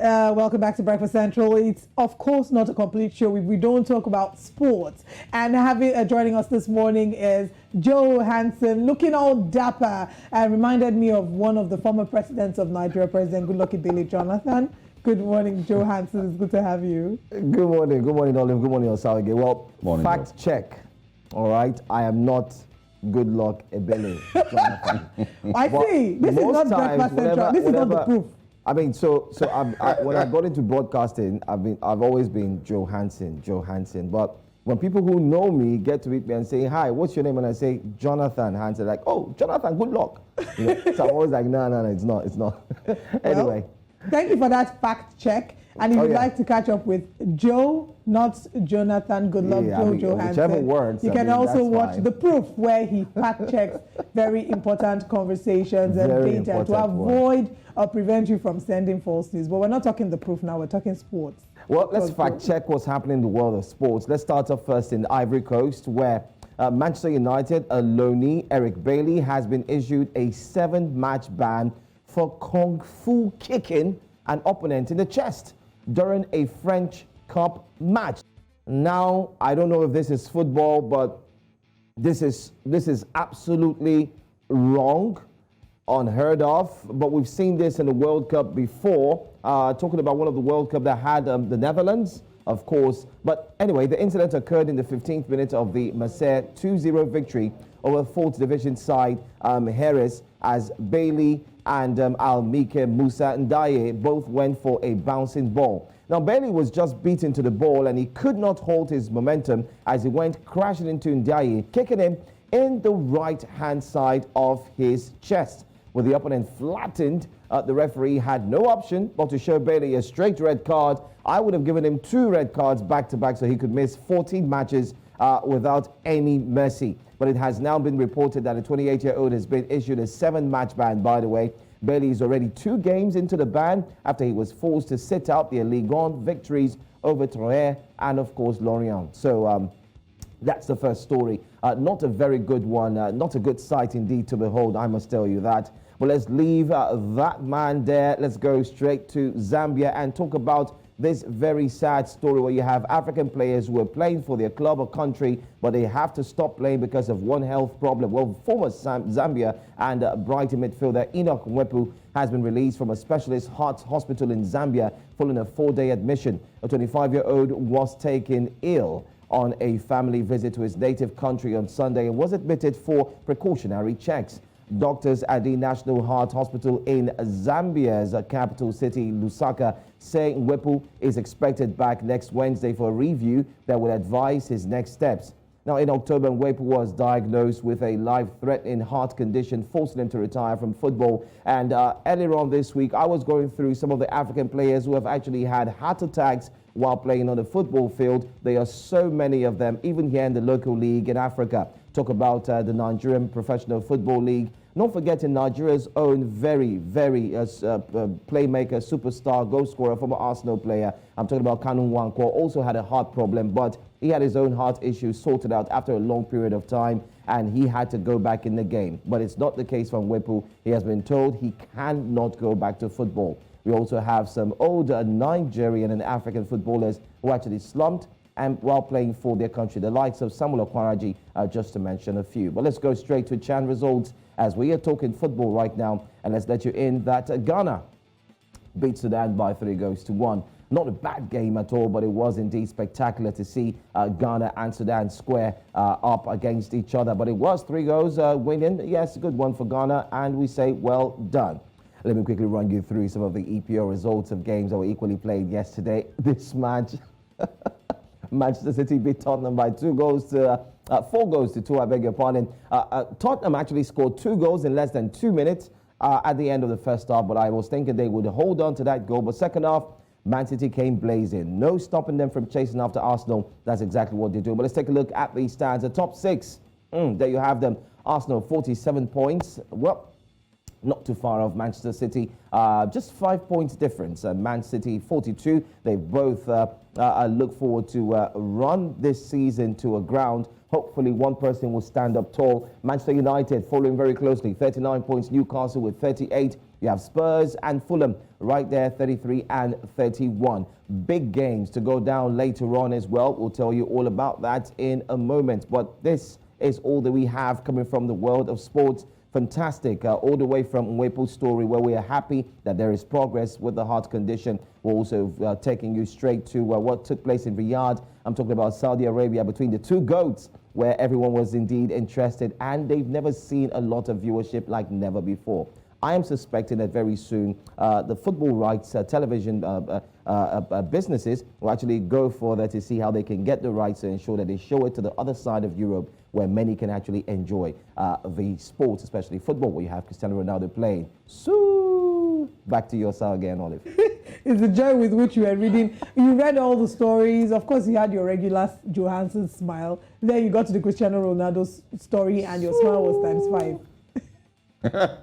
Welcome back to Breakfast Central. It's of course not a complete show if we don't talk about sports. And having joining us this morning is Joe Hansen, looking all dapper, and reminded me of one of the former presidents of Nigeria, President Goodluck Ebele Jonathan. Good morning, Joe Hansen. It's good to have you. Good morning, Olive. Good morning, Osawage. Well, morning, fact Joe. check. All right, I am not Goodluck Ebele Jonathan. I see. This is not Breakfast Central. This is not the proof. I mean, when I got into broadcasting, I've always been Joe Hansen. But when people who know me get to meet me and say, "Hi, what's your name?" and I say Jonathan Hansen, like, "Oh, Jonathan, good luck." You know? So I'm always like, "No, it's not." Anyway, thank you for that fact check. And if you'd like to catch up with Joe, not Jonathan, good luck, Joe Hansen, words, you can also watch The Proof, where he fact checks very important conversations and data to avoid or prevent you from sending false news. But we're not talking The Proof now, we're talking sports. Well, let's fact check what's happening in the world of sports. Let's start off first in Ivory Coast, where Manchester United, Loanee, Eric Bailly, has been issued a 7-match ban for kung fu kicking an opponent in the chest during a French Cup match. Now, I don't know if this is football, but this is absolutely wrong, unheard of. But we've seen this in the World Cup before, talking about one of the World Cup that had the Netherlands, of course. But anyway, the incident occurred in the 15th minute of the Marseille 2-0 victory over 4th division side Harris, as Bailey and Almike Musa Ndaye both went for a bouncing ball. Now, Bailey was just beaten to the ball and he could not hold his momentum as he went crashing into Ndaye, kicking him in the right-hand side of his chest. With the opponent flattened, the referee had no option but to show Bailey a straight red card. I would have given him 2 red cards back-to-back so he could miss 14 matches without any mercy. But it has now been reported that a 28-year-old has been issued a 7-match ban, by the way. Bailey is already 2 games into the ban after he was forced to sit out the Ligue 1 victories over Troyes and, of course, Lorient. So that's the first story. Not a very good one, not a good sight indeed to behold, I must tell you that. But let's leave that man there. Let's go straight to Zambia and talk about this very sad story where you have African players who are playing for their club or country, but they have to stop playing because of one health problem. Well, former Zambia and Brighton midfielder Enoch Mwepu has been released from a specialist heart hospital in Zambia following a 4-day admission. A 25-year-old was taken ill on a family visit to his native country on Sunday and was admitted for precautionary checks. Doctors at the National Heart Hospital in Zambia's capital city, Lusaka, say Mwepu is expected back next Wednesday for a review that will advise his next steps. Now, in October, Mwepu was diagnosed with a life-threatening heart condition, forcing him to retire from football. And earlier on this week, I was going through some of the African players who have actually had heart attacks while playing on the football field. There are so many of them, even here in the local league in Africa. Talk about the Nigerian Professional Football League. Not forgetting Nigeria's own very playmaker, superstar, goal scorer, former Arsenal player. I'm talking about Kanu Nwankwo, also had a heart problem, but he had his own heart issues sorted out after a long period of time, and he had to go back in the game. But it's not the case for Mwepu. He has been told he cannot go back to football. We also have some older Nigerian and African footballers who actually slumped and while playing for their country, the likes of Samuel Okwaraji, just to mention a few. But let's go straight to Chan results as we are talking football right now, and let's let you in that Ghana beat Sudan by 3-1. Not a bad game at all, but it was indeed spectacular to see Ghana and Sudan square up against each other. But it was 3 goals winning. Yes, a good one for Ghana, and we say well done. Let me quickly run you through some of the EPL results of games that were equally played yesterday. This match, Manchester City beat Tottenham by 4 goals to 2, I beg your pardon. Tottenham actually scored 2 goals in less than 2 minutes at the end of the first half, but I was thinking they would hold on to that goal. But second half, Man City came blazing. No stopping them from chasing after Arsenal. That's exactly what they do. But let's take a look at the stands. The top 6, there you have them. Arsenal, 47 points. Well, not too far off Manchester City, just 5 points difference. Man City 42. They both look forward to run this season to a ground. Hopefully one person will stand up tall. Manchester United following very closely, 39 points. Newcastle with 38. You have Spurs and Fulham right there, 33 and 31. Big games to go down later on as well. We'll tell you all about that in a moment. But this is all that we have coming from the world of sports. Fantastic, all the way from Mwepu's story, where we are happy that there is progress with the heart condition. We're also taking you straight to what took place in Riyadh. I'm talking about Saudi Arabia, between the two GOATs, where everyone was indeed interested, and they've never seen a lot of viewership like never before. I am suspecting that very soon the football rights television businesses will actually go for that to see how they can get the rights to ensure that they show it to the other side of Europe, where many can actually enjoy the sports, especially football, where you have Cristiano Ronaldo playing. So, back to your side again, Olive. It's the joy with which you were reading. You read all the stories. Of course, you had your regular Johansson smile. Then you got to the Cristiano Ronaldo story, and your smile was ×5.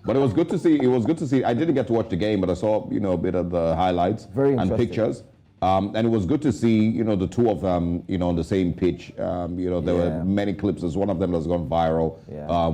But it was good to see. It was good to see. I didn't get to watch the game, but I saw, a bit of the highlights and pictures. And it was good to see, the two of them, on the same pitch. There were many clips. There's one of them that's gone viral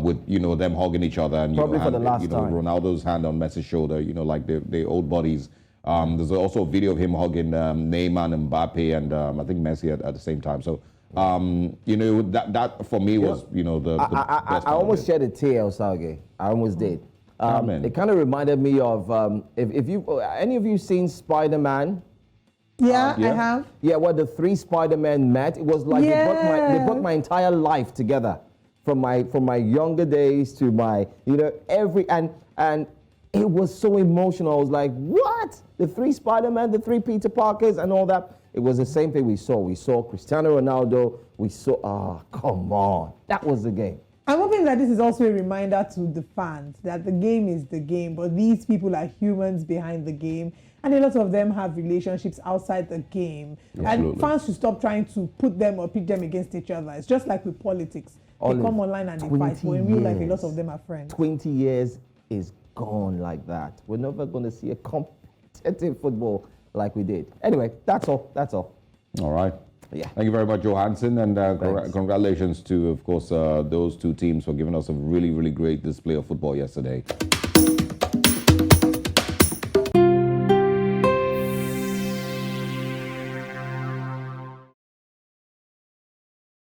with, them hugging each other. And, probably for the last time. Ronaldo's hand on Messi's shoulder, like the old buddies. There's also a video of him hugging Neymar and Mbappe and I think Messi at the same time. So, that for me was, the best I almost shed a tear, Osage. I almost did. It kind of reminded me of, if you, any of you seen Spider-Man? Yeah, I have. Yeah, where the three Spider-Men met. It was like they brought my entire life together, from my younger days to my, and it was so emotional. I was like, what? The three Spider-Men, the three Peter Parkers and all that. It was the same thing we saw. We saw Cristiano Ronaldo. We saw, come on. That was the game. I'm hoping that this is also a reminder to the fans that the game is the game, but these people are humans behind the game, and a lot of them have relationships outside the game. Absolutely. And fans should stop trying to put them or pit them against each other. It's just like with politics. They come online and they fight, but in real life, a lot of them are friends. 20 years is gone like that. We're never going to see a competitive football like we did. Anyway, that's all. All right. Yeah. Thank you very much, Johansson, and congratulations to, of course, those two teams for giving us a really, really great display of football yesterday.